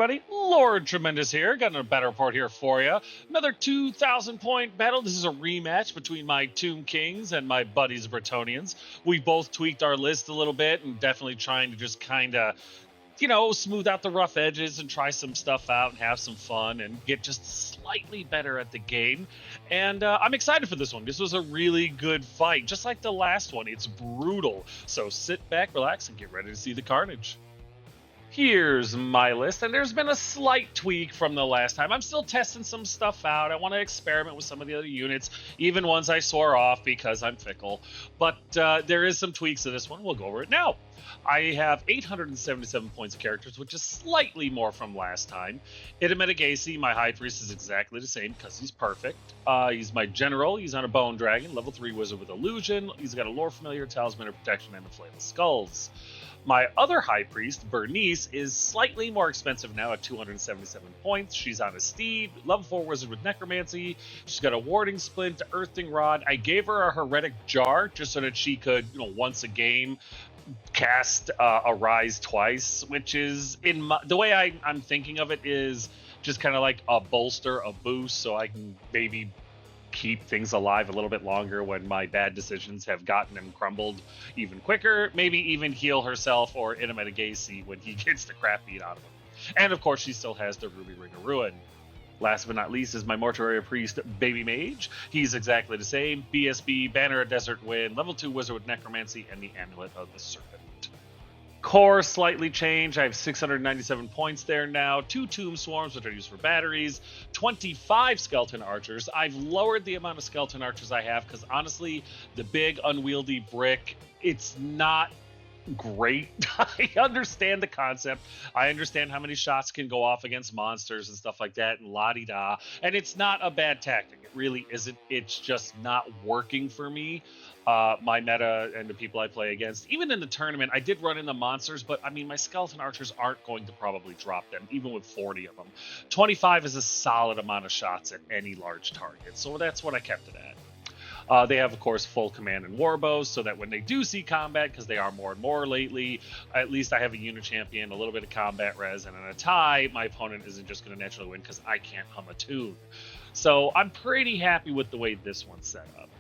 everybody. Lord Tremendous here. Got a battle report here for you. Another 2,000 point battle. This is a rematch between my Tomb Kings and my buddies Bretonians. We both tweaked our list a little bit and definitely trying to just kind of, smooth out the rough edges and try some stuff out and have some fun and get just slightly better at the game. And I'm excited for this one. This was a really good fight. Just like the last one, it's brutal. So sit back, relax, and get ready to see the carnage. Here's my list, and there's been a slight tweak from the last time. I'm still testing some stuff out. I want to experiment with some of the other units, even ones I swore off because I'm fickle. But there is some tweaks to this one. We'll go over it now. I have 877 points of characters, which is slightly more from last time. Itametigasi, my High Priest, is exactly the same because he's perfect. He's my General. He's on a Bone Dragon, level 3 Wizard with Illusion. He's got a Lore Familiar, Talisman of Protection, and the Flail of Skulls. My other High Priest, Bernice, is slightly more expensive now at 277 points. She's on a Steed, level 4 Wizard with Necromancy. She's got a Warding Splint, Earthing Rod. I gave her a Heretic Jar just so that she could, once a game, cast Arise twice, which is, the way I'm thinking of it is just kind of like a bolster, a boost, so I can maybe keep things alive a little bit longer when my bad decisions have gotten them crumbled even quicker. Maybe even heal herself or Itametigasi when he gets the crap beat out of him. And of course, she still has the Ruby Ring of Ruin. Last but not least is my Mortuary Priest, Baby Mage. He's exactly the same. BSB, Banner of Desert Wind, level 2 Wizard with Necromancy, and the Amulet of the Serpent. Core slightly changed. I have 697 points there now. 2 Tomb Swarms, which are used for batteries. 25 Skeleton Archers. I've lowered the amount of Skeleton Archers I have because honestly, the big unwieldy brick, it's not great. I understand the concept. I understand how many shots can go off against monsters and stuff like that, and la-di-da. And it's not a bad tactic. It really isn't. It's just not working for me. My meta and the people I play against, even in the tournament, I did run into monsters, but I mean, my Skeleton Archers aren't going to probably drop them, even with 40 of them. 25 is a solid amount of shots at any large target, so that's what I kept it at. They have, of course, full command and warbows, so that when they do see combat, because they are more and more lately, at least I have a unit champion, a little bit of combat res, and in a tie, my opponent isn't just going to naturally win because I can't hum a tune. So I'm pretty happy with the way this one's set up.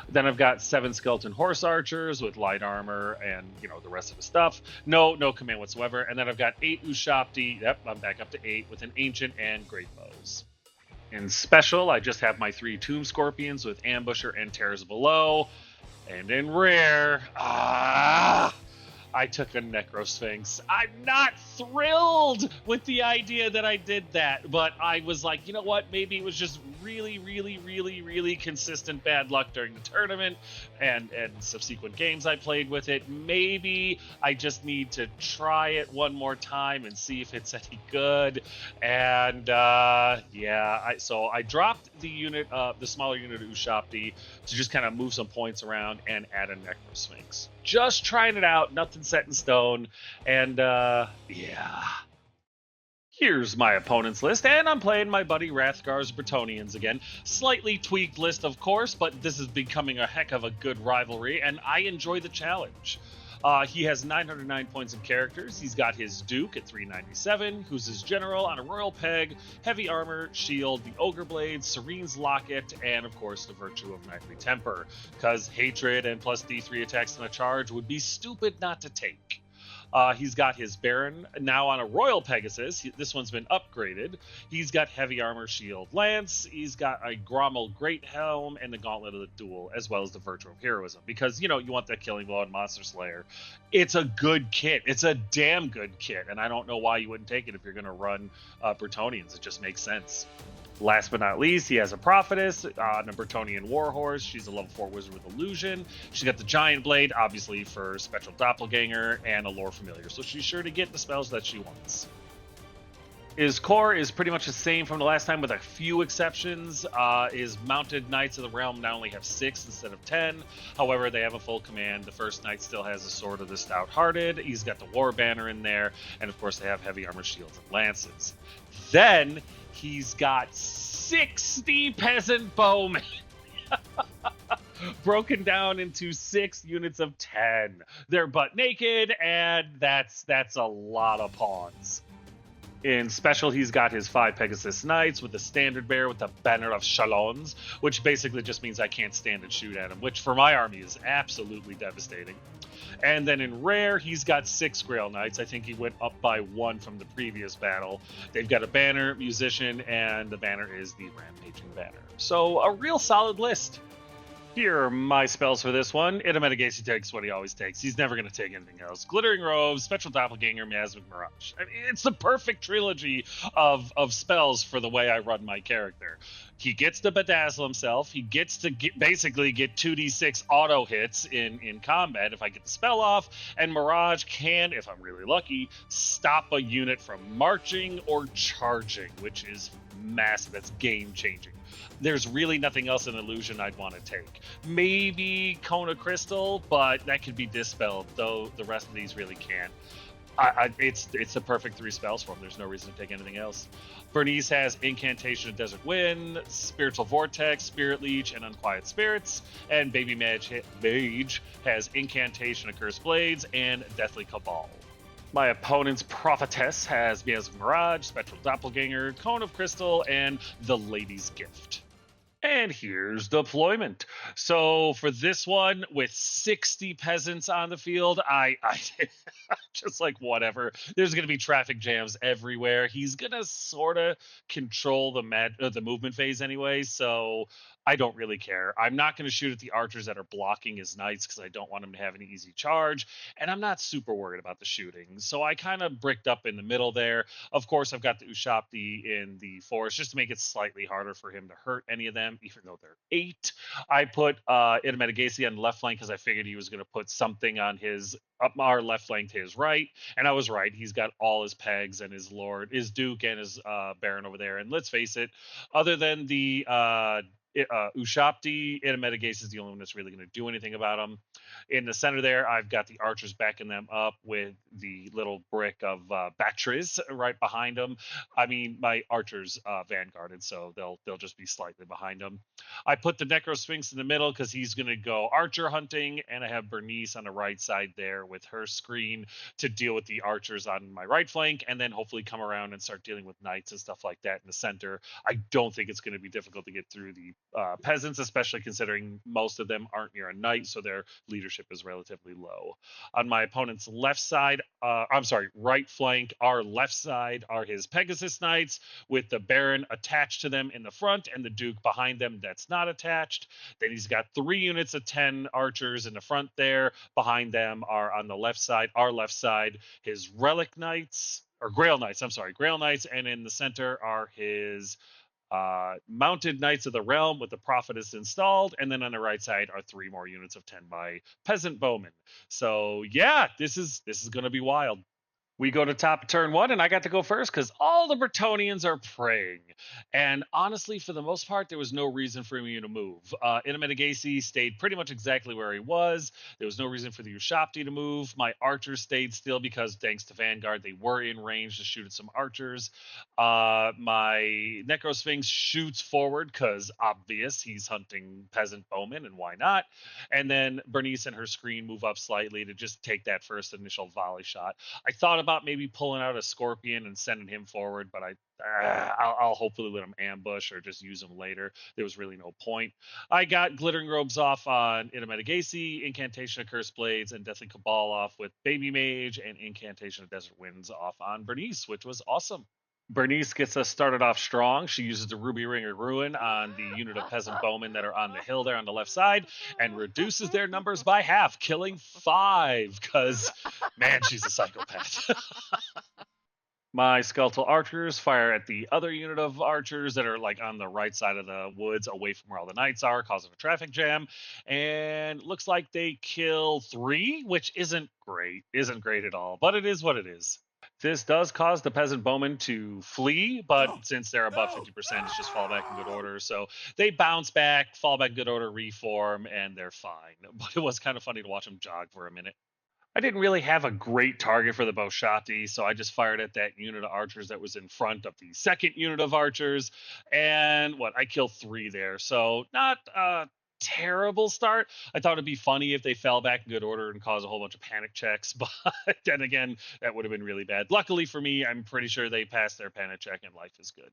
Then I've got 7 Skeleton Horse Archers with light armor and, the rest of the stuff. No command whatsoever. And then I've got 8 Ushabti. Yep, I'm back up to 8 with an Ancient and Great Bows. In Special, I just have my 3 Tomb Scorpions with Ambusher and Terrors Below. And in Rare, I took a Necrosphinx. I'm not thrilled with the idea that I did that, but I was like, you know what? Maybe it was just really, really, really, really consistent bad luck during the tournament and subsequent games I played with it. Maybe I just need to try it one more time and see if it's any good. And so I dropped the unit, the smaller unit of Ushabti to just kind of move some points around and add a Necrosphinx. Just trying it out, nothing set in stone, and Here's my opponent's list, and I'm playing my buddy Rathgar's Bretonians again. Slightly tweaked list, of course, but this is becoming a heck of a good rivalry, and I enjoy the challenge. He has 909 points of characters. He's got his Duke at 397, who's his General on a Royal Peg, Heavy Armor, Shield, the Ogre Blade, Serene's Locket, and of course the Virtue of Knightly Temper, because Hatred and plus D3 attacks on a charge would be stupid not to take. He's got his Baron now on a Royal Pegasus. This one's been upgraded. He's got Heavy Armor, Shield, Lance. He's got a Grommel Great Helm and the Gauntlet of the Duel, as well as the Virtue of Heroism. Because, you want that Killing Blow and Monster Slayer. It's a good kit. It's a damn good kit. And I don't know why you wouldn't take it if you're going to run Bretonians. It just makes sense. Last but not least, he has a Prophetess on a Bretonian Warhorse. She's a level 4 Wizard with Illusion. She's got the Giant Blade, obviously for Special Doppelganger, and a Lore Familiar, so she's sure to get the spells that she wants. His core is pretty much the same from the last time with a few exceptions. His Mounted Knights of the Realm now only have 6 instead of 10. However, they have a full command. The first knight still has the Sword of the Stout-Hearted. He's got the War Banner in there. And of course, they have heavy armor, shields, and lances. Then he's got 60 peasant bowmen. Broken down into 6 units of 10. They're butt naked, and that's a lot of pawns. In special, he's got his 5 Pegasus Knights with the standard bearer with the banner of Chalons, which basically just means I can't stand and shoot at him, which for my army is absolutely devastating. And then in rare, he's got 6 Grail Knights. I think he went up by 1 from the previous battle. They've got a banner, musician, and the banner is the Rampaging Banner. So a real solid list. Here are my spells for this one. Itametigasi takes what he always takes. He's never going to take anything else. Glittering Robes, Spectral Doppelganger, Miasmic Mirage. I mean, it's the perfect trilogy of spells for the way I run my character. He gets to bedazzle himself. He gets to basically get 2d6 auto hits in combat if I get the spell off. And Mirage can, if I'm really lucky, stop a unit from marching or charging, which is massive. That's game changing. There's really nothing else in illusion I'd want to take. Maybe Cone of Crystal, but that could be dispelled, though the rest of these really can't. It's the perfect 3 spells for him. There's no reason to take anything else. Bernice has Incantation of Desert Wind, Spiritual Vortex, Spirit Leech, and Unquiet Spirits. And Baby Mage has Incantation of Cursed Blades and Deathly Cabal. My opponent's Prophetess has Miasmic Mirage, Spectral Doppelganger, Cone of Crystal, and the Lady's Gift. And here's deployment. So for this one, with 60 peasants on the field, I just like whatever. There's going to be traffic jams everywhere. He's going to sort of control the movement phase anyway, so I don't really care. I'm not going to shoot at the archers that are blocking his knights because I don't want him to have an easy charge, and I'm not super worried about the shooting. So I kind of bricked up in the middle there. Of course, I've got the Ushapti in the forest just to make it slightly harder for him to hurt any of them, even though they're 8. I put Itametigasi on the left flank because I figured he was going to put something on his up our left flank to his right, and I was right. He's got all his pegs and his lord, his duke, and his baron over there. And let's face it, other than the Ushapti, Itametigasi is the only one that's really going to do anything about him. In the center there, I've got the archers backing them up with the little brick of Batris right behind them. I mean, my archers vanguarded, so they'll just be slightly behind them. I put the Necro Sphinx in the middle because he's going to go archer hunting, and I have Bernice on the right side there with her screen to deal with the archers on my right flank, and then hopefully come around and start dealing with knights and stuff like that in the center. I don't think it's going to be difficult to get through the peasants, especially considering most of them aren't near a knight, so their leadership is relatively low. On my opponent's left side, right flank, our left side are his Pegasus Knights with the Baron attached to them in the front and the Duke behind them that's not attached. Then he's got 3 units of 10 archers in the front there. Behind them are on the left side, our left side, his Relic Knights, or Grail Knights, Grail Knights, and in the center are his mounted Knights of the Realm with the Prophetess installed, and then on the right side are 3 more units of 10 by Peasant Bowmen. So yeah, this is going to be wild. We go to top of turn 1, and I got to go first because all the Bretonnians are praying. And honestly, for the most part, there was no reason for me to move. Itametigasi stayed pretty much exactly where he was. There was no reason for the Ushapti to move. My archers stayed still because, thanks to Vanguard, they were in range to shoot at some archers. My Necro Sphinx shoots forward because, obvious, he's hunting Peasant Bowmen, and why not? And then Bernice and her screen move up slightly to just take that first initial volley shot. I thought about maybe pulling out a Scorpion and sending him forward, but I'll hopefully let him ambush or just use him later. There was really no point. I got Glittering Robes off on Itametigasi, Incantation of Cursed Blades, and Deathly Cabal off with Baby Mage, and Incantation of Desert Winds off on Bernice, which was awesome. Bernice gets us started off strong. She uses the Ruby Ring of Ruin on the unit of Peasant Bowmen that are on the hill there on the left side and reduces their numbers by half, killing 5 because, man, she's a psychopath. My skeletal archers fire at the other unit of archers that are like on the right side of the woods away from where all the knights are, causing a traffic jam. And looks like they kill 3, which isn't great at all, but it is what it is. This does cause the Peasant Bowmen to flee, but since they're above 50%, it's just fall back in good order. So they bounce back, fall back in good order, reform, and they're fine. But it was kind of funny to watch them jog for a minute. I didn't really have a great target for the Boshati, so I just fired at that unit of archers that was in front of the second unit of archers. And I killed 3 there. So not terrible start. I thought it'd be funny if they fell back in good order and caused a whole bunch of panic checks, but then again, that would have been really bad. Luckily for me, I'm pretty sure they passed their panic check and life is good.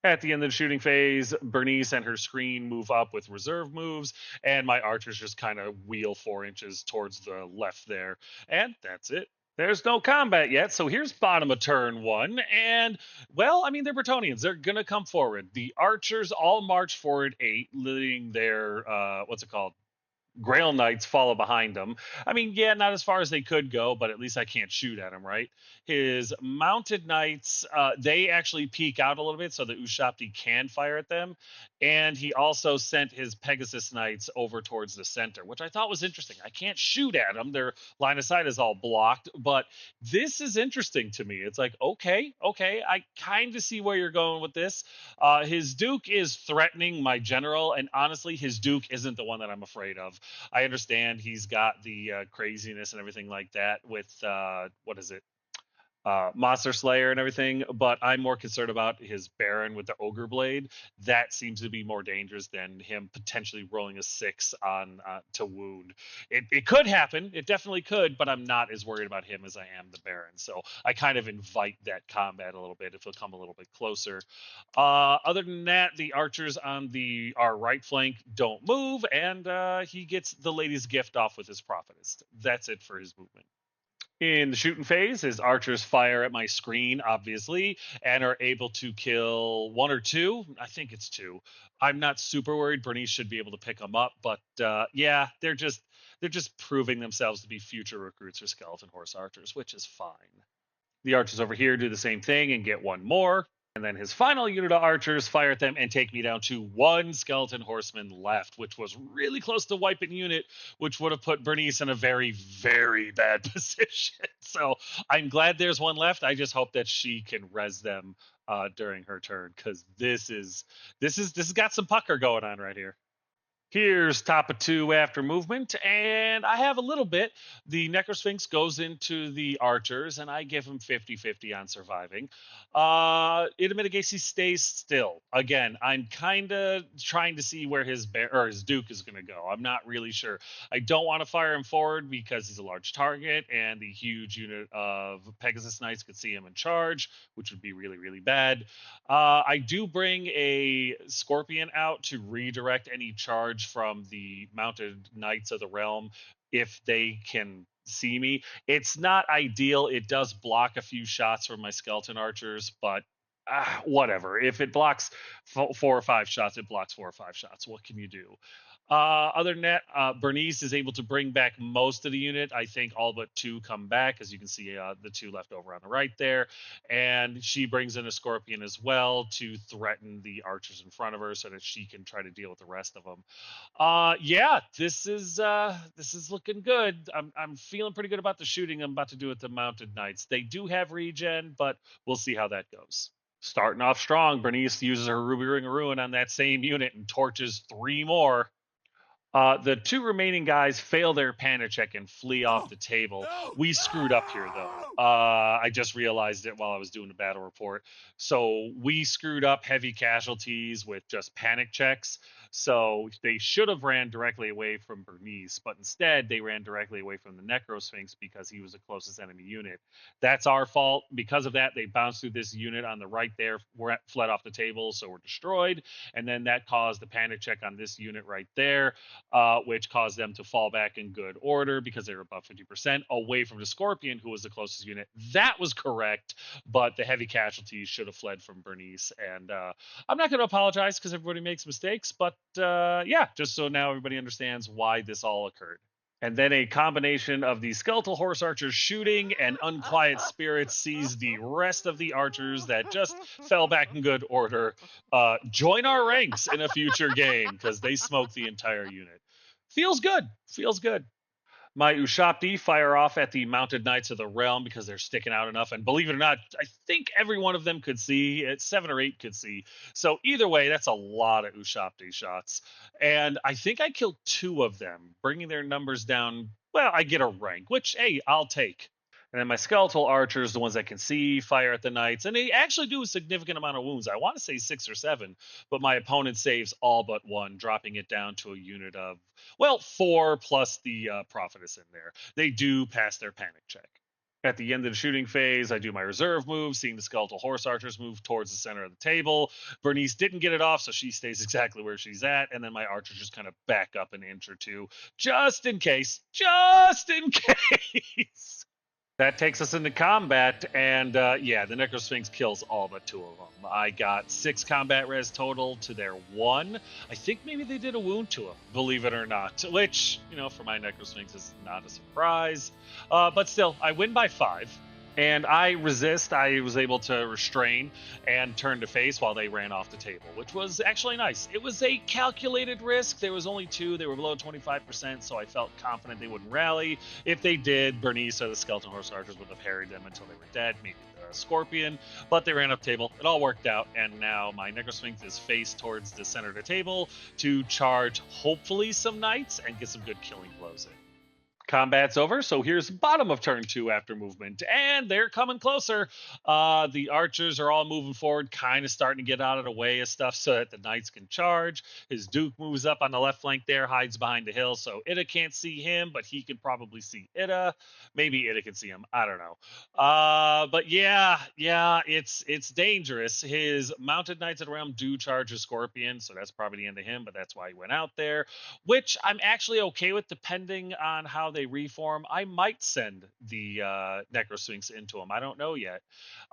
At the end of the shooting phase, Bernice and her screen move up with reserve moves, and my archers just kind of wheel 4 inches towards the left there. And that's it. There's no combat yet, so here's bottom of turn one. And, well, I mean, they're Bretonians. They're going to come forward. The archers all march forward 8, leading their, what's it called? Grail Knights follow behind him. I mean, yeah, not as far as they could go, but at least I can't shoot at him, right? His Mounted Knights, they actually peek out a little bit so that Ushabti can fire at them. And he also sent his Pegasus Knights over towards the center, which I thought was interesting. I can't shoot at them. Their line of sight is all blocked, but this is interesting to me. It's like, okay, I kind of see where you're going with this. His Duke is threatening my general, and honestly, his Duke isn't the one that I'm afraid of. I understand he's got the craziness and everything like that with what is it, Monster Slayer and everything, but I'm more concerned about his Baron with the Ogre Blade. That seems to be more dangerous than him potentially rolling a 6 on to wound. It could happen, it definitely could, but I'm not as worried about him as I am the Baron. So I kind of invite that combat a little bit if he'll come a little bit closer. Other than that, the archers on our right flank don't move, and he gets the lady's gift off with his prophetess. That's it for his movement. In the shooting phase, his archers fire at my screen, obviously, and are able to kill 1 or 2. I think it's 2. I'm not super worried. Bernice should be able to pick them up, but yeah, they're just proving themselves to be future recruits for skeleton horse archers, which is fine. The archers over here do the same thing and get 1 more. And then his final unit of archers fire at them and take me down to 1 skeleton horseman left, which was really close to wiping unit, which would have put Bernice in a very, very bad position. So I'm glad there's 1 left. I just hope that she can res them during her turn, because this has got some pucker going on right here. Here's top of 2 after movement, and I have a little bit. The Necrosphinx goes into the archers, and I give him 50-50 on surviving. Itamidagasi stays still. Again, I'm kind of trying to see where his his Duke is going to go. I'm not really sure. I don't want to fire him forward because he's a large target, and the huge unit of Pegasus Knights could see him in charge, which would be really, really bad. I do bring a Scorpion out to redirect any charge from the Mounted Knights of the Realm if they can see me. It's not ideal. It does block a few shots from my skeleton archers, but whatever. If it blocks 4 or 5 shots, it blocks 4 or 5 shots. What can you do? Other than that, Bernice is able to bring back most of the unit. I think all but 2 come back, as you can see the 2 left over on the right there. And she brings in a Scorpion as well to threaten the archers in front of her so that she can try to deal with the rest of them. Yeah, this is looking good. I'm feeling pretty good about the shooting I'm about to do with the Mounted Knights. They do have regen, but we'll see how that goes. Starting off strong, Bernice uses her Ruby Ring of Ruin on that same unit and torches 3 more. The 2 remaining guys fail their panic check and flee off the table. We screwed up here, though. I just realized it while I was doing the battle report. So we screwed up heavy casualties with just panic checks. So they should have ran directly away from Bernice, but instead they ran directly away from the Necrosphinx because he was the closest enemy unit. That's our fault. Because of that, they bounced through this unit on the right there, fled off the table, so we're destroyed. And then that caused the panic check on this unit right there, which caused them to fall back in good order because they were above 50% away from the Scorpion, who was the closest unit. That was correct, but the heavy casualties should have fled from Bernice. And I'm not going to apologize because everybody makes mistakes, but yeah, just so now everybody understands why this all occurred. And then a combination of the skeletal horse archers shooting and unquiet spirits sees the rest of the archers that just fell back in good order join our ranks in a future game because they smoked the entire unit. Feels good. Feels good. My Ushabti fire off at the Mounted Knights of the Realm because they're sticking out enough. And believe it or not, I think every one of them could see. 7 or 8 could see. So either way, that's a lot of Ushabti shots. And I think I killed 2 of them, bringing their numbers down. Well, I get a rank, which, hey, I'll take. And then my skeletal archers, the ones that can see, fire at the knights, and they actually do a significant amount of wounds. I want to say 6 or 7, but my opponent saves all but one, dropping it down to a unit of, well, 4 plus the prophetess in there. They do pass their panic check. At the end of the shooting phase, I do my reserve move, seeing the skeletal horse archers move towards the center of the table. Bernice didn't get it off, so she stays exactly where she's at, and then my archers just kind of back up an inch or two, just in case. Just in case. That takes us into combat, and yeah, the Necrosphinx kills all but 2 of them. I got 6 combat res total to their 1. I think maybe they did a wound to him, believe it or not, which, for my Necrosphinx is not a surprise. But still, I win by 5. And I resist. I was able to restrain and turn to face while they ran off the table, which was actually nice. It was a calculated risk. There was only 2. They were below 25%, so I felt confident they wouldn't rally. If they did, Bernice or the Skeleton Horse Archers would have harried them until they were dead, maybe the Scorpion. But they ran up table. It all worked out, and now my Necrosphinx is faced towards the center of the table to charge, hopefully, some knights and get some good killing blows in. Combat's over, so here's bottom of turn 2 after movement, and they're coming closer. The archers are all moving forward, kind of starting to get out of the way of stuff so that the knights can charge. His Duke moves up on the left flank there, hides behind the hill, so Ida can't see him, but he can probably see Ida. Maybe Ida can see him. I don't know. But yeah, it's dangerous. His mounted knights of the realm do charge a Scorpion, so that's probably the end of him, but that's why he went out there, which I'm actually okay with depending on how they reform. I might send the Necrosphinx into them. I don't know yet.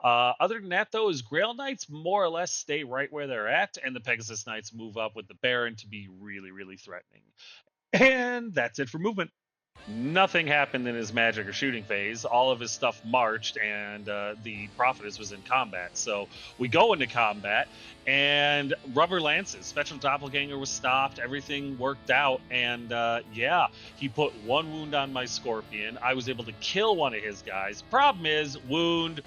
Other than that, though, is Grail Knights more or less stay right where they're at, and the Pegasus Knights move up with the Baron to be really, really threatening. And that's it for movement. Nothing happened in his magic or shooting phase. All of his stuff marched, and the prophetess was in combat. So we go into combat, and rubber lances. Spectral Doppelganger was stopped. Everything worked out, and yeah, he put 1 wound on my Scorpion. I was able to kill one of his guys. Problem is, wound,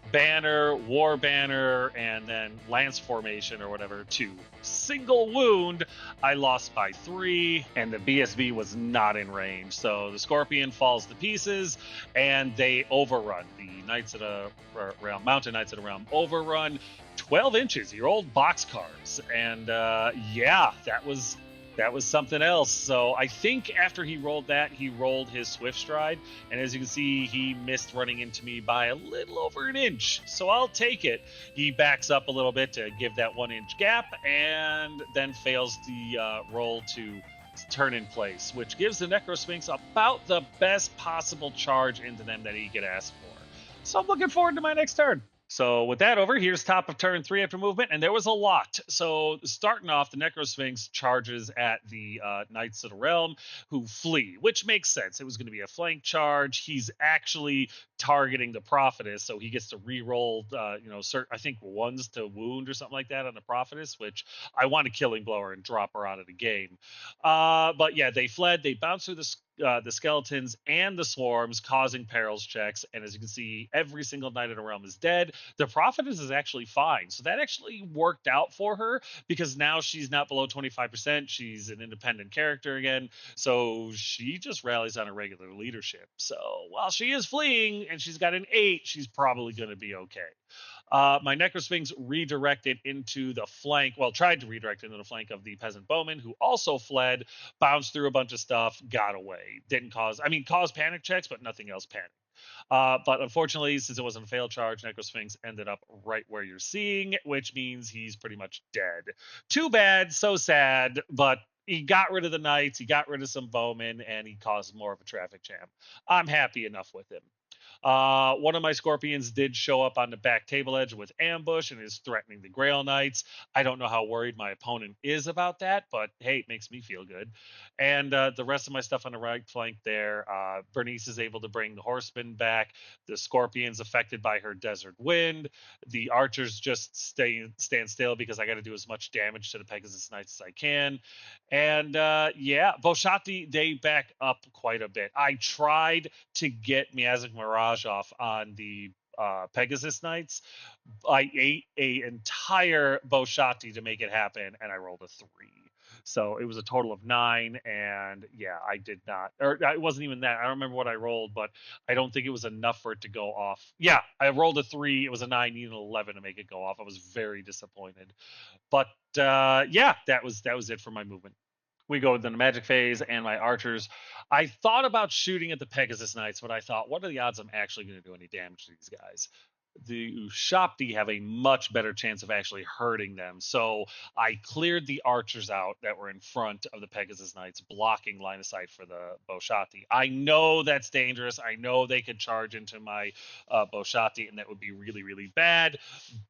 banner, war banner, and then lance formation or whatever to single wound. I lost by 3, and the BSB was not in range. So the Scorpion falls to pieces, and they overrun. The Knights of the Realm, Mountain Knights of the Realm, overrun 12 inches, your old boxcars. And yeah, that was something else. So I think after he rolled that, he rolled his Swift Stride, and as you can see, he missed running into me by a little over an inch. So I'll take it. He backs up a little bit to give that 1-inch gap, and then fails the roll to turn in place, which gives the Necrosphinx about the best possible charge into them that he could ask for. So I'm looking forward to my next turn. So with that over, here's top of turn 3 after movement, and there was a lot. So starting off, the Necrosphinx charges at the Knights of the Realm, who flee, which makes sense. It was going to be a flank charge. He's actually targeting the Prophetess, so he gets to re-roll, I think 1s to wound or something like that on the Prophetess, which I want to Killing Blower and drop her out of the game. But yeah, they fled. They bounced through the skeletons and the swarms, causing perils checks. And as you can see, every single Knight of the Realm is dead. The Prophetess is actually fine. So that actually worked out for her, because now she's not below 25%. She's an independent character again. So she just rallies on a regular leadership. So while she is fleeing and she's got an 8, she's probably going to be okay. My Necrosphinx redirected into the flank, tried to redirect into the flank of the Peasant Bowman, who also fled, bounced through a bunch of stuff, got away. Caused panic checks, but nothing else panicked. But unfortunately, since it wasn't a failed charge, Necrosphinx ended up right where you're seeing, which means he's pretty much dead. Too bad, so sad, but he got rid of the knights, he got rid of some bowmen, and he caused more of a traffic jam. I'm happy enough with him. One of my Scorpions did show up on the back table edge with ambush and is threatening the Grail Knights. I don't know how worried my opponent is about that, but hey, it makes me feel good. And the rest of my stuff on the right flank there, Bernice is able to bring the Horsemen back. The Scorpion's affected by her Desert Wind. The Archers just stand still because I got to do as much damage to the Pegasus Knights as I can. And yeah, Boshati, they back up quite a bit. I tried to get Miasmic Mirage off on the Pegasus Knights. I ate a entire Boshati to make it happen, and I rolled a 3. So it was a total of 9, and yeah, I did not, or it wasn't even that. I don't remember what I rolled, but I don't think it was enough for it to go off. Yeah, I rolled a 3. It was a 9, needed an 11 to make it go off. I was very disappointed. But yeah, that was it for my movement. We go into the magic phase and my archers. I thought about shooting at the Pegasus Knights, but I thought, what are the odds I'm actually going to do any damage to these guys? The Ushapti have a much better chance of actually hurting them. So I cleared the archers out that were in front of the Pegasus Knights, blocking line of sight for the Boshati. I know that's dangerous. I know they could charge into my Boshati, and that would be really, really bad.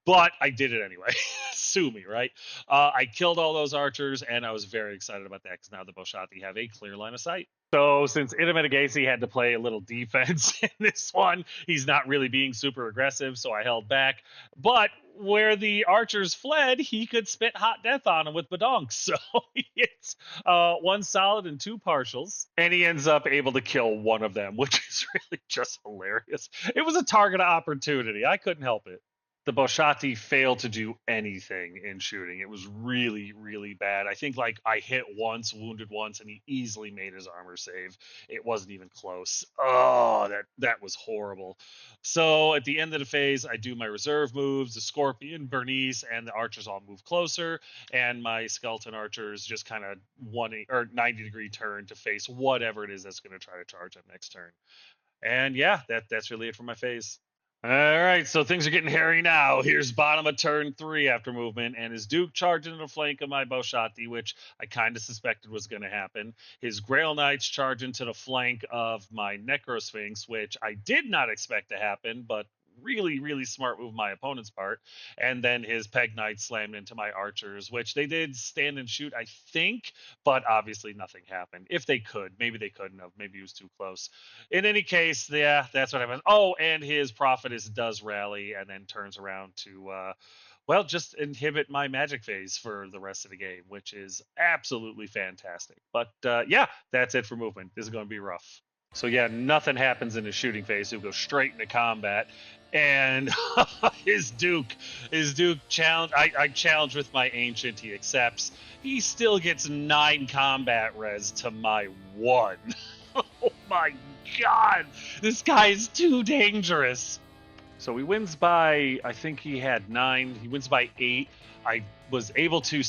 But I did it anyway. Sue me, right? I killed all those archers, and I was very excited about that because now the Boshati have a clear line of sight. So since Itametigasi had to play a little defense in this one, he's not really being super aggressive, so I held back. But where the archers fled, he could spit hot death on him with badonks. So it's 1 solid and 2 partials, and he ends up able to kill one of them, which is really just hilarious. It was a target opportunity. I couldn't help it. The Boshati failed to do anything in shooting. It was really, really bad. I think like I hit once, wounded once, and he easily made his armor save. It wasn't even close. Oh, that was horrible. So at the end of the phase, I do my reserve moves. The Scorpion, Bernice, and the archers all move closer, and my skeleton archers just kind of 90-degree turn to face whatever it is that's going to try to charge them next turn. And yeah, that's really it for my phase. All right, so things are getting hairy now. Here's bottom of turn 3 after movement, and his Duke charging into the flank of my Boshati, which I kind of suspected was going to happen. His Grail Knights charge into the flank of my Necrosphinx, which I did not expect to happen, but really, really smart move on my opponent's part. And then his Peg Knights slammed into my archers, which they did stand and shoot, I think, but obviously nothing happened. If they could, maybe they couldn't have. Maybe he was too close. In any case, yeah, that's what happened. Oh, and his Prophetess does rally and then turns around to, well, just inhibit my magic phase for the rest of the game, which is absolutely fantastic. But yeah, that's it for movement. This is going to be rough. So yeah, nothing happens in his shooting phase. He'll go straight into combat. And his Duke challenge. I challenge with my Ancient. He accepts. He still gets 9 combat res to my 1. Oh my god, this guy is too dangerous. So he wins by, I think he had 9. He wins by 8. I was able to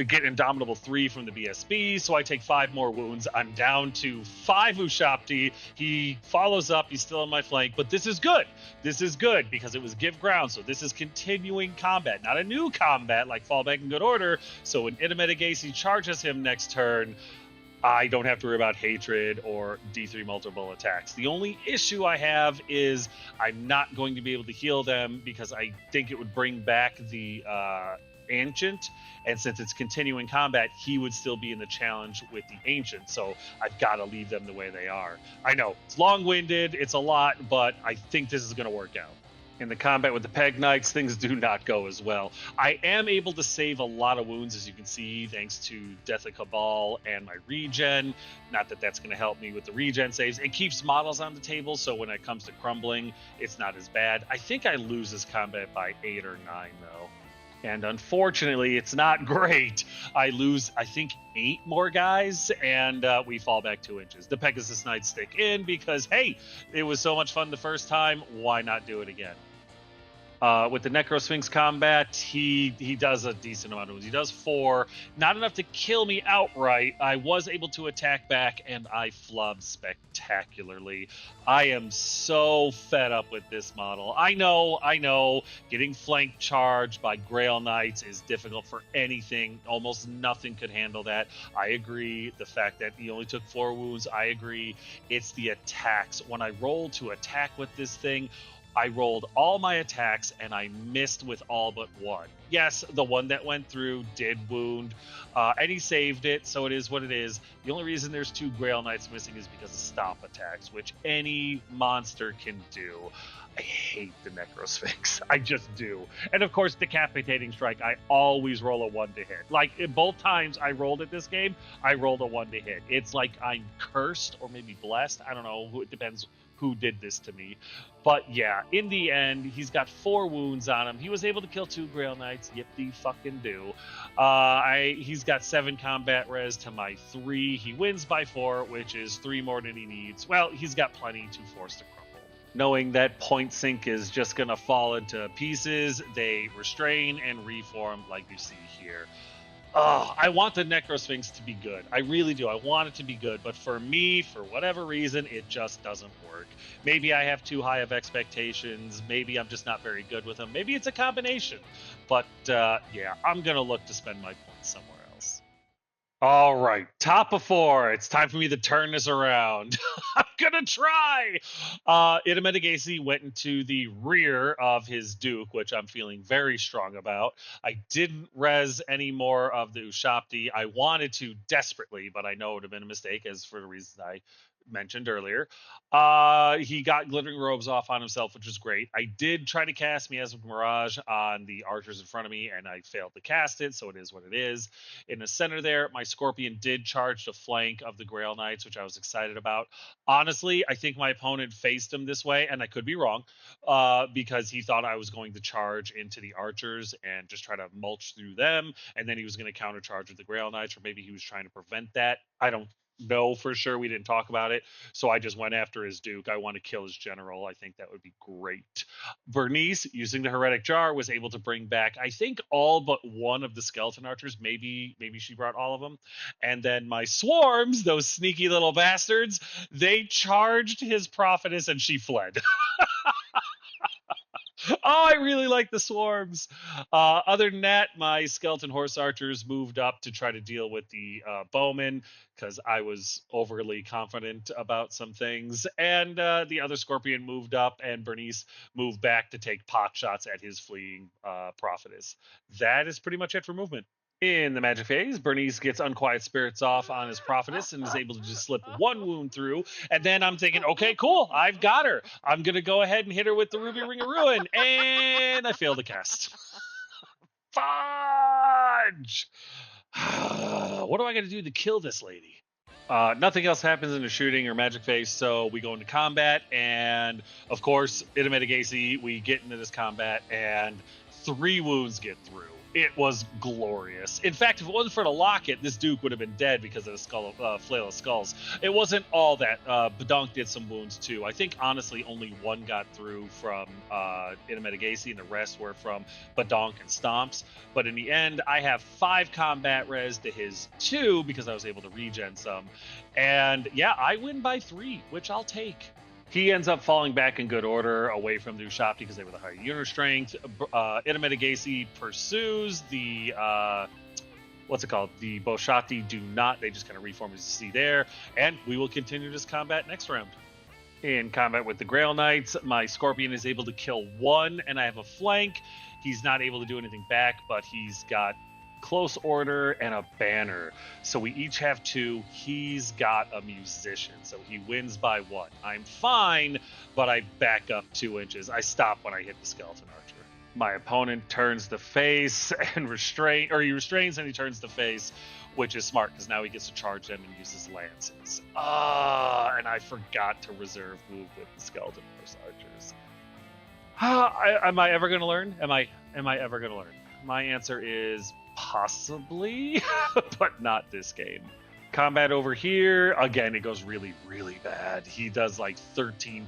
get Indomitable 3 from the BSB, so I take 5 more wounds. I'm down to 5 Ushapti. He follows up. He's still on my flank, but this is good. This is good because it was give ground, so this is continuing combat, not a new combat like fall back in good order. So when Itametigasi charges him next turn, I don't have to worry about hatred or D3 multiple attacks. The only issue I have is I'm not going to be able to heal them because I think it would bring back the Ancient, and since it's continuing combat, he would still be in the challenge with the Ancient, so I've got to leave them the way they are. I know, it's long-winded, it's a lot, but I think this is going to work out. In the combat with the Peg Knights, things do not go as well. I am able to save a lot of wounds, as you can see, thanks to Death of Cabal and my regen. Not that that's going to help me with the regen saves. It keeps models on the table, so when it comes to crumbling, it's not as bad. I think I lose this combat by 8 or 9, though. And unfortunately, it's not great. I lose, I think, 8 more guys, and we fall back 2 inches. The Pegasus Knights stick in because, hey, it was so much fun the first time. Why not do it again? With the Necrosphinx combat, he does a decent amount of wounds. He does 4, not enough to kill me outright. I was able to attack back, and I flubbed spectacularly. I am so fed up with this model. I know, getting flank charged by Grail Knights is difficult for anything. Almost nothing could handle that. I agree. The fact that he only took 4 wounds, I agree. It's the attacks. When I roll to attack with this thing, I rolled all my attacks and I missed with all but 1. Yes, the one that went through did wound, and he saved it, so it is what it is. The only reason there's 2 Grail Knights missing is because of stomp attacks, which any monster can do. I hate the Necrosphinx. I just do. And of course, Decapitating Strike, I always roll a 1 to hit. Like, in both times I rolled at this game, I rolled a 1 to hit. It's like I'm cursed or maybe blessed. I don't know. It depends who did this to me. But yeah, in the end, he's got 4 wounds on him. He was able to kill 2 Grail Knights. Yip de fucking do. He's got 7 combat res to my 3. He wins by 4, which is 3 more than he needs. Well, he's got plenty to force to crumble. Knowing that Point Sink is just gonna fall into pieces, they restrain and reform like you see here. I want the Necrosphinx to be good. I really do. I want it to be good. But for me, for whatever reason, it just doesn't work. Maybe I have too high of expectations. Maybe I'm just not very good with them. Maybe it's a combination. But yeah, I'm going to look to spend my points somewhere else. All right, top of 4. It's time for me to turn this around. I'm gonna try. Itametigasi went into the rear of his Duke, which I'm feeling very strong about. I didn't res any more of the Ushapti. I wanted to desperately, but I know it would have been a mistake, as for the reasons I mentioned earlier. He got glittering robes off on himself, which was great. I did try to cast Miasmic Mirage on the archers in front of me, and I failed to cast it, so it is what it is. In the center there, my Scorpion did charge the flank of the Grail Knights, which I was excited about. Honestly, I think my opponent faced him this way, and I could be wrong, because he thought I was going to charge into the archers and just try to mulch through them, and then he was going to countercharge with the Grail Knights, or maybe he was trying to prevent that. I don't know for sure. We didn't talk about it, so I just went after his Duke. I want to kill his general. I think that would be great. Bernice, using the Heretic Jar, was able to bring back, I think, all but one of the skeleton archers. Maybe she brought all of them. And then my swarms, those sneaky little bastards, they charged his prophetess and she fled. Oh, I really like the swarms. Other than that, my skeleton horse archers moved up to try to deal with the bowmen because I was overly confident about some things. And the other scorpion moved up, and Bernice moved back to take pot shots at his fleeing prophetess. That is pretty much it for movement. In the magic phase, Bernice gets Unquiet Spirits off on his prophetess and is able to just slip 1 wound through. And then I'm thinking, okay, cool, I've got her. I'm going to go ahead and hit her with the Ruby Ring of Ruin. And I failed the cast. Fudge! What do I got to do to kill this lady? Nothing else happens in the shooting or magic phase, so we go into combat. And, of course, Itametigasi, we get into this combat, and 3 wounds get through. It was glorious. In fact, if it wasn't for the locket, this Duke would have been dead because of the flail of skulls. It wasn't all that. Badonk did some wounds too. I think, honestly, only 1 got through from Itametigasi, and the rest were from Badonk and Stomps. But in the end, I have 5 combat res to his 2 because I was able to regen some. And yeah, I win by 3, which I'll take. He ends up falling back in good order away from the Ushapti because they were the higher unit strength. Itametigasi pursues the what's it called? The Boshati do not. They just kind of reform, as you see there. And we will continue this combat next round. In combat with the Grail Knights, my Scorpion is able to kill 1, and I have a flank. He's not able to do anything back, but he's got close order and a banner, so we each have 2. He's got a musician, so he wins by 1. I'm fine, but I back up 2 inches. I stop when I hit the skeleton archer. My opponent turns the face and he restrains and he turns the face, which is smart because now he gets to charge them and use his lances. And I forgot to reserve move with the skeleton horse archers. Am I ever going to learn? Am I ever going to learn? My answer is possibly, but not this game. Combat over here, again, it goes really, really bad. He does like 13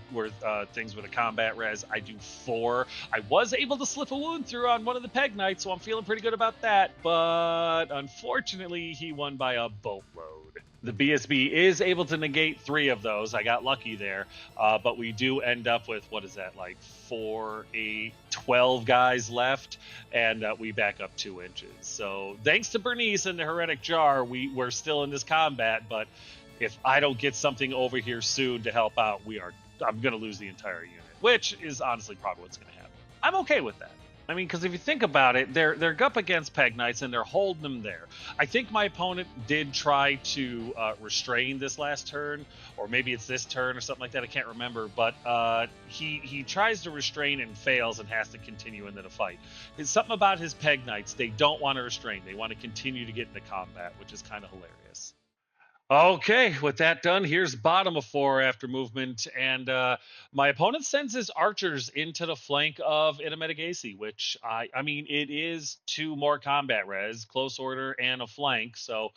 things with a combat res. I do 4. I was able to slip a wound through on one of the Peg Knights, so I'm feeling pretty good about that. But unfortunately, he won by a boatload. The BSB is able to negate 3 of those. I got lucky there. But we do end up with, what is that, like 4, 8, 12 guys left, and we back up 2 inches. So thanks to Bernice and the Heretic Jar, we're still in this combat, but if I don't get something over here soon to help out, I'm going to lose the entire unit, which is honestly probably what's going to happen. I'm okay with that. I mean, because if you think about it, they're up against Peg Knights and they're holding them there. I think my opponent did try to restrain this last turn, or maybe it's this turn or something like that. I can't remember, but he tries to restrain and fails and has to continue into the fight. It's something about his Peg Knights. They don't want to restrain. They want to continue to get into combat, which is kind of hilarious. Okay, with that done, here's bottom of four after movement, and my opponent sends his archers into the flank of Itametigasi, which I mean, it is two more combat res, close order, and a flank, so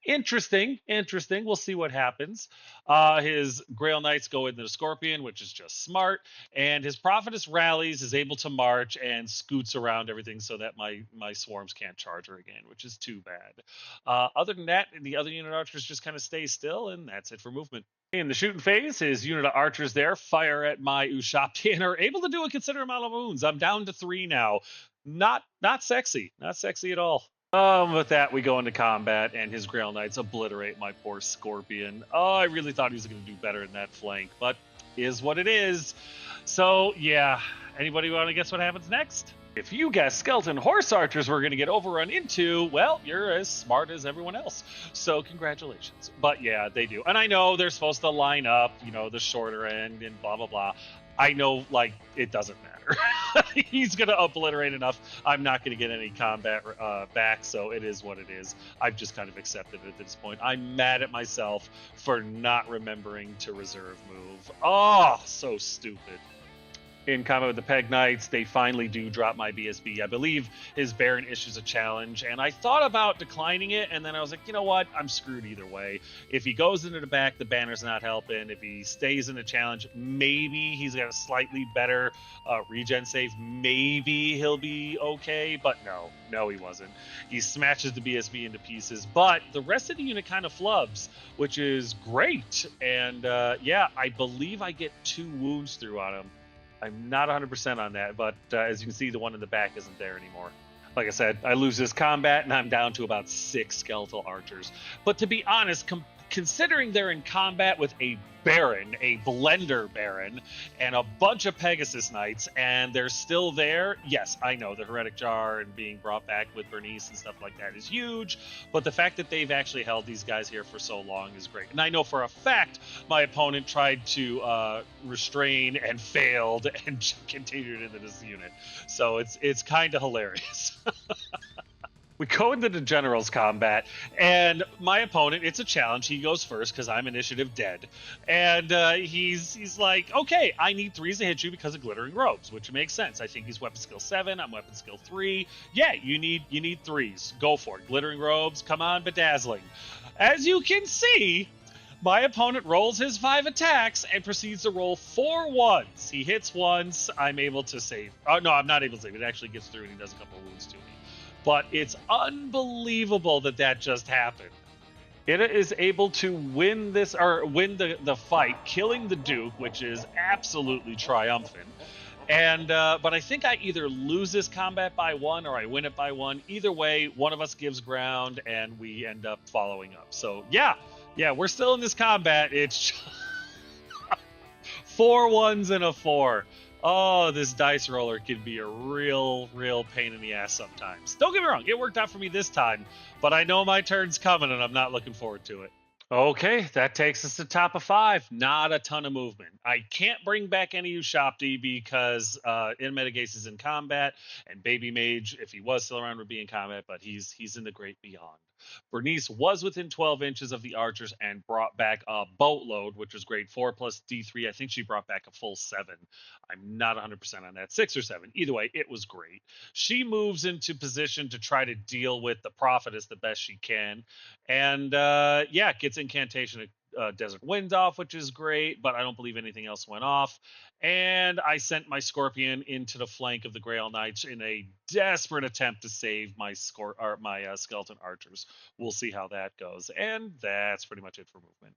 interesting, interesting. We'll see what happens. His Grail Knights go into the Scorpion, which is just smart, and his Prophetess rallies, is able to march and scoots around everything so that my swarms can't charge her again, which is too bad. Other than that, the other unit archers just kind of stay still, and that's it for movement. In the shooting phase, his unit of archers there fire at my Ushabti and are able to do a considerable amount of wounds. I'm down to 3 now. Not sexy, not sexy at all. With that, we go into combat, and his Grail Knights obliterate my poor Scorpion. Oh, I really thought he was going to do better in that flank, but is what it is. So, yeah. Anybody want to guess what happens next? If you guess skeleton horse archers were going to get overrun into, well, you're as smart as everyone else. So, congratulations. But yeah, they do. And I know they're supposed to line up, the shorter end and blah, blah, blah. I know, it doesn't matter. He's going to obliterate enough. I'm not going to get any combat back, so it is what it is. I've just kind of accepted it at this point. I'm mad at myself for not remembering to reserve move. Oh, so stupid. In combat with the Peg Knights, they finally do drop my BSB. I believe his Baron issues a challenge, and I thought about declining it, and then I was like, you know what? I'm screwed either way. If he goes into the back, the banner's not helping. If he stays in the challenge, maybe he's got a slightly better regen save. Maybe he'll be okay, but no, he wasn't. He smashes the BSB into pieces, but the rest of the unit kind of flubs, which is great. And yeah, I believe I get 2 wounds through on him. I'm not 100% on that, but as you can see, the one in the back isn't there anymore. Like I said, I lose this combat, and I'm down to about 6 skeletal archers. But to be honest, considering they're in combat with a Baron, a Blender Baron, and a bunch of Pegasus Knights, and they're still there, yes, I know, the Heretic Jar and being brought back with Bernice and stuff like that is huge, but the fact that they've actually held these guys here for so long is great. And I know for a fact my opponent tried to restrain and failed and continued into this unit. So it's kind of hilarious. We go into the generals combat, and my opponent, it's a challenge. He goes first because I'm initiative dead, and he's like, okay, I need 3s to hit you because of glittering robes, which makes sense. I think he's weapon skill 7. I'm weapon skill 3. Yeah, you need 3s. Go for it. Glittering robes. Come on, bedazzling. As you can see, my opponent rolls his 5 attacks and proceeds to roll 4 1s. He hits once. I'm able to save. Oh no, I'm not able to save. It actually gets through, and he does a couple of wounds to me. But it's unbelievable that just happened. Ida is able to win the fight, killing the Duke, which is absolutely triumphant. And but I think I either lose this combat by 1 or I win it by 1. Either way, one of us gives ground, and we end up following up. So yeah, we're still in this combat. It's 4 1s and a 4. Oh, this dice roller can be a real pain in the ass sometimes. Don't get me wrong, it worked out for me this time, but I know my turn's coming, and I'm not looking forward to it. Okay, that takes us to top of 5. Not a ton of movement. I can't bring back any Ushabti because Itametigasi is in combat, and Baby Mage, if he was still around, would be in combat, but he's in the Great Beyond. Bernice was within 12 inches of the archers and brought back a boatload, which was great. 4 plus D3. I think she brought back a full 7. I'm not 100% on that. 6 or 7. Either way, it was great. She moves into position to try to deal with the Prophetess the best she can. And yeah, gets incantation Desert Wind off, which is great, but I don't believe anything else went off. And I sent my Scorpion into the flank of the Grail Knights in a desperate attempt to save my skeleton archers. We'll see how that goes. And that's pretty much it for movement.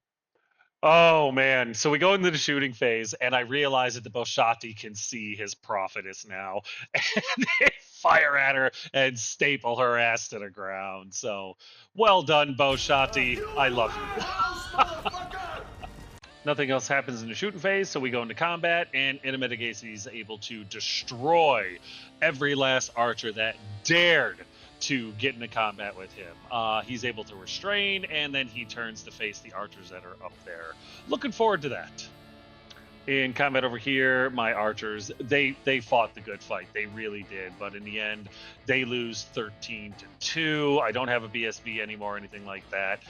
Oh man! So we go into the shooting phase, and I realize that the Boshati can see his prophetess now, and they fire at her and staple her ass to the ground. So, well done, Boshati. I love you. Nothing else happens in the shooting phase, so we go into combat, and Itametigasi is able to destroy every last archer that dared to get into combat with him. He's able to restrain, and then he turns to face the archers that are up there. Looking forward to that. In combat over here, my archers, they fought the good fight. They really did. But in the end, they lose 13-2. I don't have a BSB anymore or anything like that.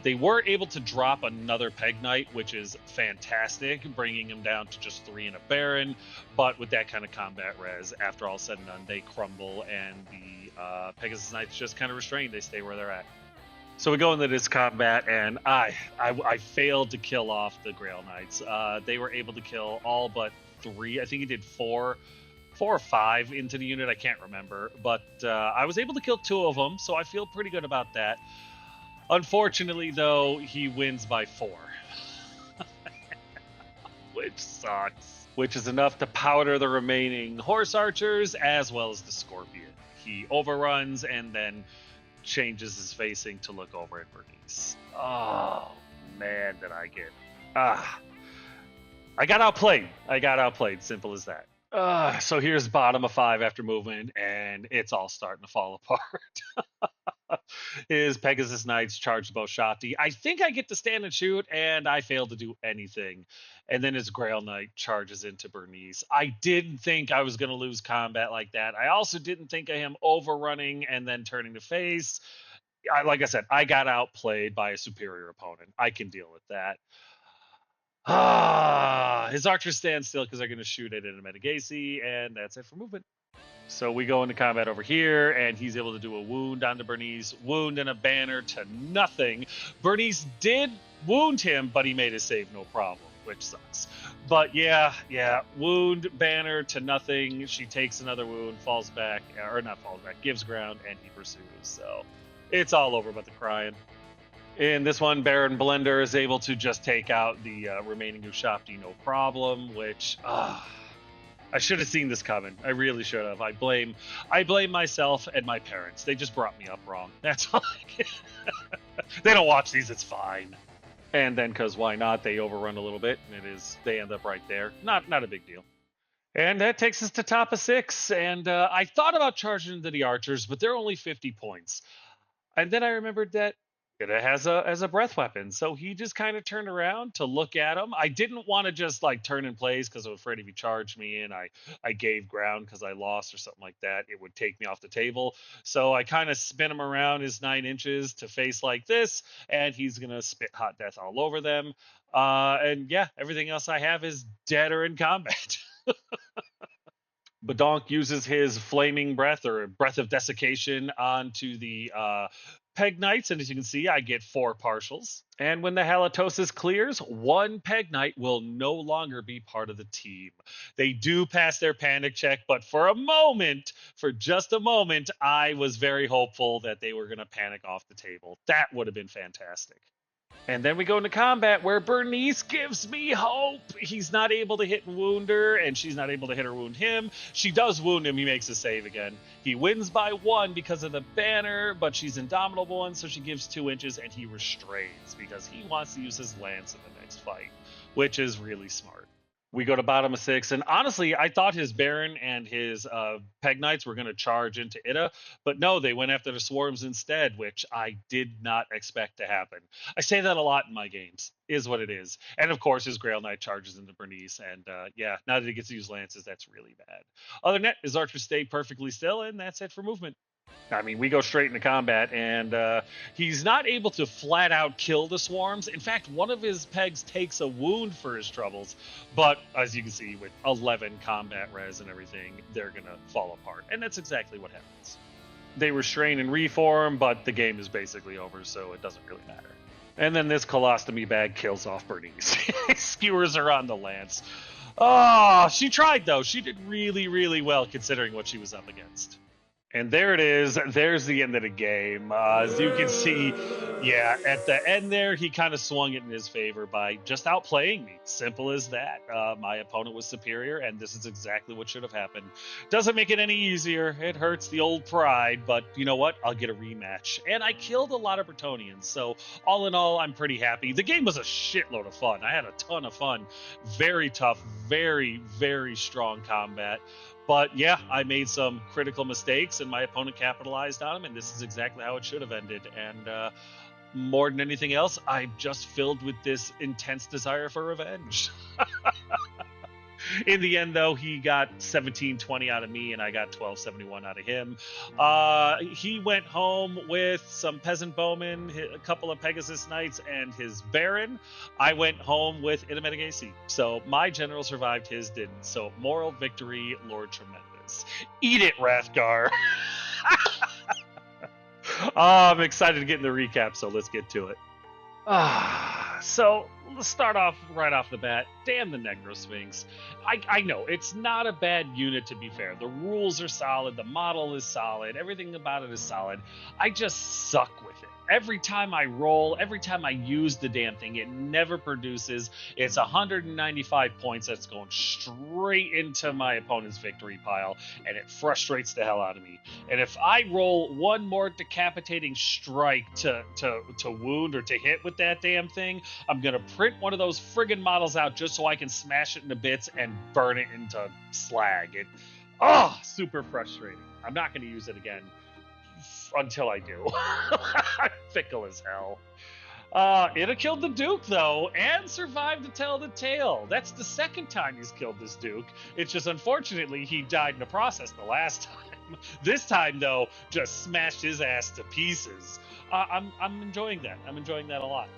They were able to drop another Peg Knight, which is fantastic, bringing them down to just 3 and a Baron. But with that kind of combat res, after all said and done, they crumble, and the Pegasus Knights just kind of restrained. They stay where they're at. So we go into this combat, and I failed to kill off the Grail Knights. They were able to kill all but 3. I think he did 4 or 5 into the unit. I can't remember, but I was able to kill 2 of them, so I feel pretty good about that. Unfortunately, though, he wins by 4, which sucks. Which is enough to powder the remaining horse archers as well as the Scorpion. He overruns and then changes his facing to look over at Bernice. Oh man, did I get I got outplayed. Simple as that. So here's bottom of 5 after movement, and it's all starting to fall apart. His Pegasus Knights charged both Shakti. I think I get to stand and shoot, and I fail to do anything. And then his Grail Knight charges into Bernice. I didn't think I was going to lose combat like that. I also didn't think of him overrunning and then turning to face. Like I said, I got outplayed by a superior opponent. I can deal with that. His archers stand still because they're going to shoot it in a Metagasi, and that's it for movement. So we go into combat over here, and he's able to do a wound onto Bernice. Wound and a banner to nothing. Bernice did wound him, but he made his save no problem, which sucks. But yeah, wound, banner to nothing. She takes another wound, falls back, or not falls back, gives ground, and he pursues. So it's all over but the crying. In this one, Baron Blender is able to just take out the remaining Ushapti no problem, which I should have seen this coming. I really should have. I blame myself and my parents. They just brought me up wrong. That's all I can. They don't watch these. It's fine. And then, because why not? They overrun a little bit, and they end up right there. Not a big deal. And that takes us to top of 6. And I thought about charging into the archers, but they're only 50 points. And then I remembered that it has a breath weapon, so he just kind of turned around to look at him. I didn't want to just like turn in place because I was afraid if he charged me and I gave ground because I lost or something like that, it would take me off the table. So I kind of spin him around his 9 inches to face like this, and he's gonna spit hot death all over them. And yeah, everything else I have is dead or in combat. Badonk uses his flaming breath or breath of desiccation onto the Peg Knights, and as you can see, I get 4 partials. And when the halitosis clears, 1 Peg Knight will no longer be part of the team. They do pass their panic check, but for just a moment, I was very hopeful that they were going to panic off the table. That would have been fantastic. And then we go into combat where Bernice gives me hope. He's not able to hit and wound her, and she's not able to hit or wound him. She does wound him. He makes a save again. He wins by 1 because of the banner, but she's indomitable one, so she gives 2 inches, and he restrains because he wants to use his lance in the next fight, which is really smart. We go to bottom of 6, and honestly, I thought his Baron and his Peg Knights were going to charge into Ida, but no, they went after the Swarms instead, which I did not expect to happen. I say that a lot in my games, is what it is. And of course, his Grail Knight charges into Bernice, and yeah, now that he gets to use Lances, that's really bad. Other than that, his archers stay perfectly still, and that's it for movement. I mean, we go straight into combat, and he's not able to flat out kill the Swarms. In fact, one of his pegs takes a wound for his troubles, but as you can see, with 11 combat res and everything, they're going to fall apart, and that's exactly what happens. They restrain and reform, but the game is basically over, so it doesn't really matter. And then this colostomy bag kills off Bernice. Skewers her on the lance. Oh, she tried, though. She did really, really well considering what she was up against. And there it is. There's the end of the game. As you can see, yeah, at the end there, he kind of swung it in his favor by just outplaying me. Simple as that. My opponent was superior, and this is exactly what should have happened. Doesn't make it any easier. It hurts the old pride, but you know what? I'll get a rematch. And I killed a lot of Bretonnians, so all in all, I'm pretty happy. The game was a shitload of fun. I had a ton of fun. Very tough, very, very strong combat. But yeah, I made some critical mistakes, and my opponent capitalized on them, and this is exactly how it should have ended. And more than anything else, I'm just filled with this intense desire for revenge. In the end, though, he got 1720 out of me, and I got 1271 out of him. He went home with some peasant bowmen, a couple of Pegasus knights, and his baron. I went home with Idametigasi. So my general survived, his didn't. So moral victory, Lord Tremendous. Eat it, Rathgar. I'm excited to get in the recap, so let's get to it. So let's start off right off the bat. Damn the Negro Sphinx. I know it's not a bad unit, to be fair. The rules are solid, the model is solid, everything about it is solid. I just suck with it. Every time I roll, every time I use the damn thing, it never produces. It's 195 points that's going straight into my opponent's victory pile, and it frustrates the hell out of me. And if I roll one more decapitating strike to wound or to hit with that damn thing, I'm gonna print one of those friggin' models out just so I can smash it into bits and burn it into slag. Super frustrating. I'm not gonna use it again until I do. I'm fickle as hell. It killed the Duke, though, and survived to tell the tale. That's the second time he's killed this Duke. It's just, unfortunately, he died in the process the last time. This time, though, just smashed his ass to pieces. I'm enjoying that. I'm enjoying that a lot.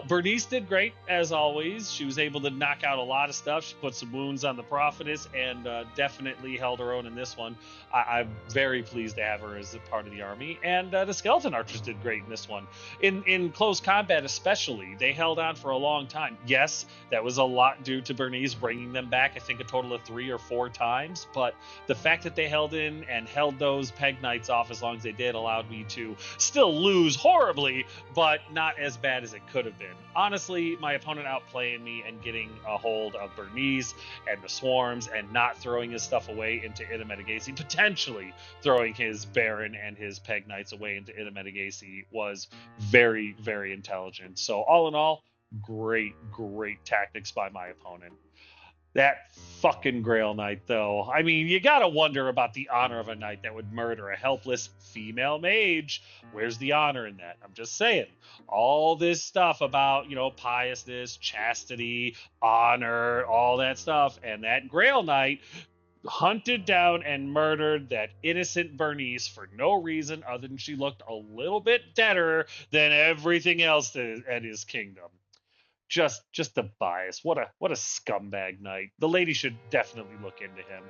Bernice did great, as always. She was able to knock out a lot of stuff. She put some wounds on the prophetess and definitely held her own in this one. I'm very pleased to have her as a part of the army. And the skeleton archers did great in this one. In close combat especially, they held on for a long time. Yes, that was a lot due to Bernice bringing them back, I think a total of 3 or 4 times. But the fact that they held in and held those peg knights off as long as they did allowed me to still lose horribly, but not as bad as it could have been. Honestly, my opponent outplaying me and getting a hold of Bernice and the swarms and not throwing his stuff away into Idametigasi, potentially throwing his Baron and his Peg Knights away into Idametigasi, was very, very intelligent. So all in all, great tactics by my opponent. That fucking Grail Knight, though. I mean, you gotta wonder about the honor of a knight that would murder a helpless female mage. Where's the honor in that? I'm just saying. All this stuff about, piousness, chastity, honor, all that stuff. And that Grail Knight hunted down and murdered that innocent Bernice for no reason other than she looked a little bit deader than everything else at his kingdom. Just a bias. What a scumbag knight. The lady should definitely look into him.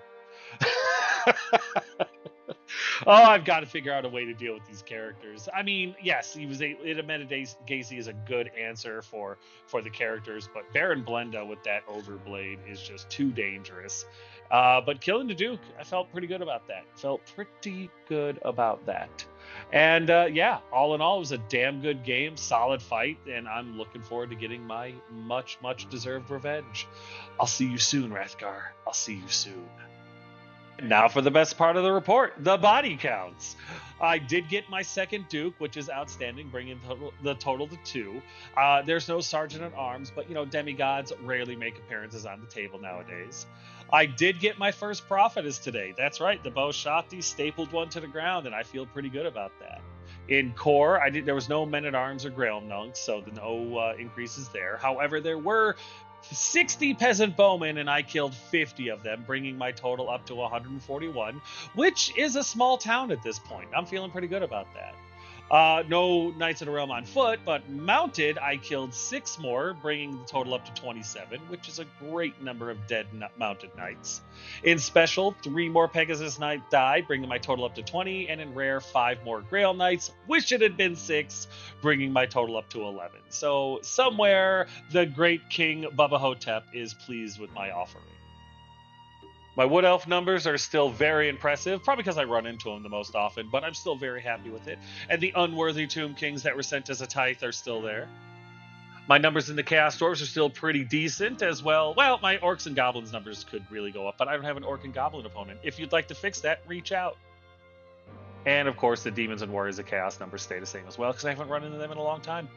I've got to figure out a way to deal with these characters. I mean, yes, Gacy is a good answer for the characters, but Baron Blenda with that ogre blade is just too dangerous. But killing the Duke, I felt pretty good about that. And all in all, it was a damn good game, solid fight, and I'm looking forward to getting my much deserved revenge. I'll see you soon, Rathgar. I'll see you soon. Now for the best part of the report, the body counts. I did get my second Duke, which is outstanding, bringing the total to 2. There's no Sergeant at Arms, but demigods rarely make appearances on the table nowadays. I did get my first Prophetess today. That's right, the Bow Shakti stapled one to the ground, and I feel pretty good about that. In core, there was no Men at Arms or Grail Monks, so no increases there. However, there were 60 peasant bowmen, and I killed 50 of them, bringing my total up to 141, which is a small town at this point. I'm feeling pretty good about that. No Knights of the Realm on foot, but mounted, I killed 6 more, bringing the total up to 27, which is a great number of dead mounted knights. In special, 3 more Pegasus Knights died, bringing my total up to 20, and in rare, 5 more Grail Knights, wish it had been 6, bringing my total up to 11. So somewhere, the great King Bubba Hotep is pleased with my offering. My Wood Elf numbers are still very impressive, probably because I run into them the most often, but I'm still very happy with it. And the unworthy Tomb Kings that were sent as a tithe are still there. My numbers in the Chaos Dwarves are still pretty decent as well. Well, my Orcs and Goblins numbers could really go up, but I don't have an Orc and Goblin opponent. If you'd like to fix that, reach out. And of course, the Demons and Warriors of Chaos numbers stay the same as well, because I haven't run into them in a long time.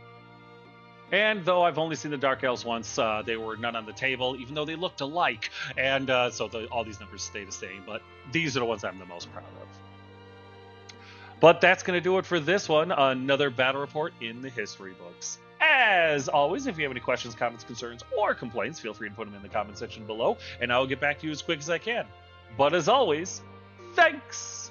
And though I've only seen the Dark Elves once, they were none on the table, even though they looked alike. And so all these numbers stay the same, but these are the ones I'm the most proud of. But that's going to do it for this one. Another battle report in the history books. As always, if you have any questions, comments, concerns, or complaints, feel free to put them in the comment section below, and I will get back to you as quick as I can. But as always, thanks!